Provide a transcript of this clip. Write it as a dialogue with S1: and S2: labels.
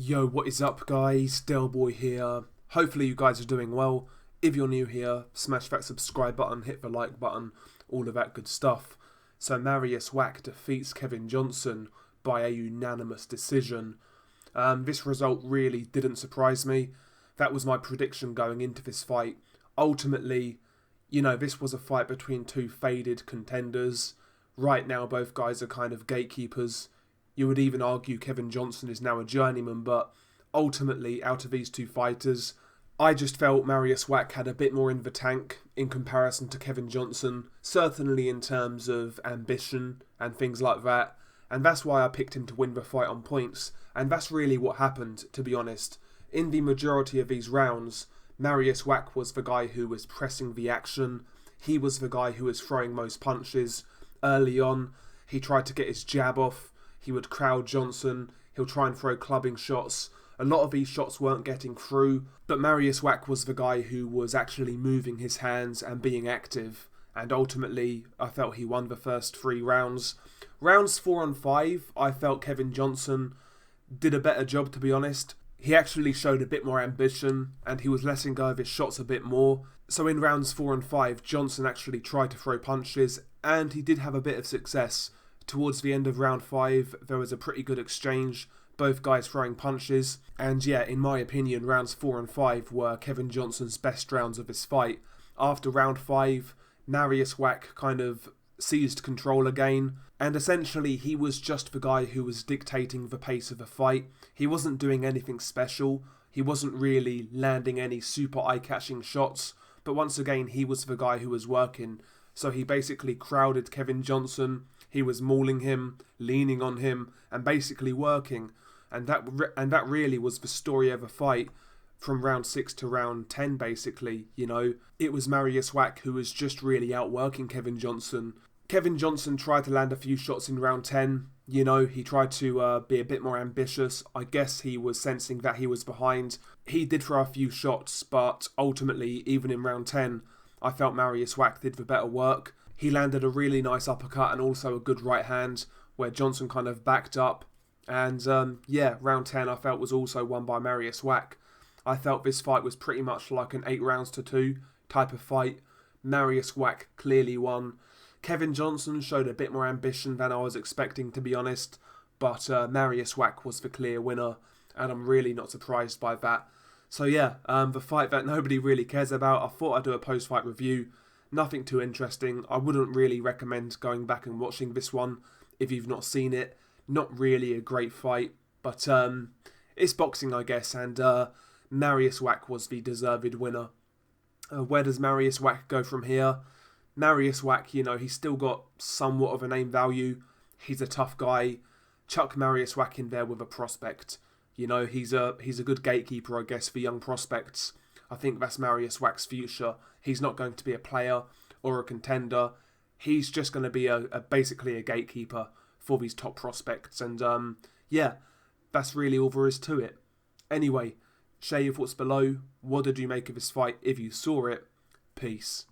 S1: Yo, what is up guys? Delboy here. Hopefully you guys are doing well. If you're new here, smash that subscribe button, hit the like button, all of that good stuff. So Mariusz Wach defeats Kevin Johnson by a unanimous decision. This result really didn't surprise me. That was my prediction going into this fight. Ultimately, this was a fight between two faded contenders. Right now both guys are kind of gatekeepers. You would even argue Kevin Johnson is now a journeyman, but ultimately, out of these two fighters, I just felt Mariusz Wach had a bit more in the tank in comparison to Kevin Johnson, certainly in terms of ambition and things like that, and that's why I picked him to win the fight on points, and that's really what happened, to be honest. In the majority of these rounds, Mariusz Wach was the guy who was pressing the action, he was the guy who was throwing most punches. Early on, he tried to get his jab off, he would crowd Johnson, he'll try and throw clubbing shots. A lot of these shots weren't getting through, but Mariusz Wach was the guy who was actually moving his hands and being active. And ultimately, I felt he won the first 3 rounds. Rounds 4 and 5, I felt Kevin Johnson did a better job, to be honest. He actually showed a bit more ambition, and he was letting go of his shots a bit more. So in rounds 4 and 5, Johnson actually tried to throw punches, and he did have a bit of success. Towards the end of round 5, there was a pretty good exchange, both guys throwing punches, and yeah, in my opinion, rounds 4 and 5 were Kevin Johnson's best rounds of his fight. After round 5, Mariusz Wach kind of seized control again, and essentially he was just the guy who was dictating the pace of the fight. He wasn't doing anything special, he wasn't really landing any super eye-catching shots, but once again he was the guy who was working. So he basically crowded Kevin Johnson, he was mauling him, leaning on him, and basically working. And that really was the story of the fight from round 6 to round 10, basically. It was Mariusz Wach who was just really outworking Kevin Johnson. Kevin Johnson tried to land a few shots in round 10. He tried to be a bit more ambitious. I guess he was sensing that he was behind. He did throw a few shots, but ultimately, even in round 10, I felt Mariusz Wach did the better work. He landed a really nice uppercut and also a good right hand where Johnson kind of backed up. And round 10 I felt was also won by Mariusz Wach. I felt this fight was pretty much like an 8 rounds to 2 type of fight. Mariusz Wach clearly won. Kevin Johnson showed a bit more ambition than I was expecting, to be honest. But Mariusz Wach was the clear winner, and I'm really not surprised by that. So yeah, the fight that nobody really cares about, I thought I'd do a post-fight review. Nothing too interesting. I wouldn't really recommend going back and watching this one if you've not seen it. Not really a great fight, but it's boxing, I guess, and Mariusz Wach was the deserved winner. Where does Mariusz Wach go from here? Mariusz Wach, he's still got somewhat of a name value. He's a tough guy. Chuck Mariusz Wach in there with a prospect. He's a good gatekeeper, I guess, for young prospects. I think that's Mariusz Wach's future. He's not going to be a player or a contender. He's just going to be basically a gatekeeper for these top prospects. And that's really all there is to it. Anyway, share your thoughts below. What did you make of this fight if you saw it? Peace.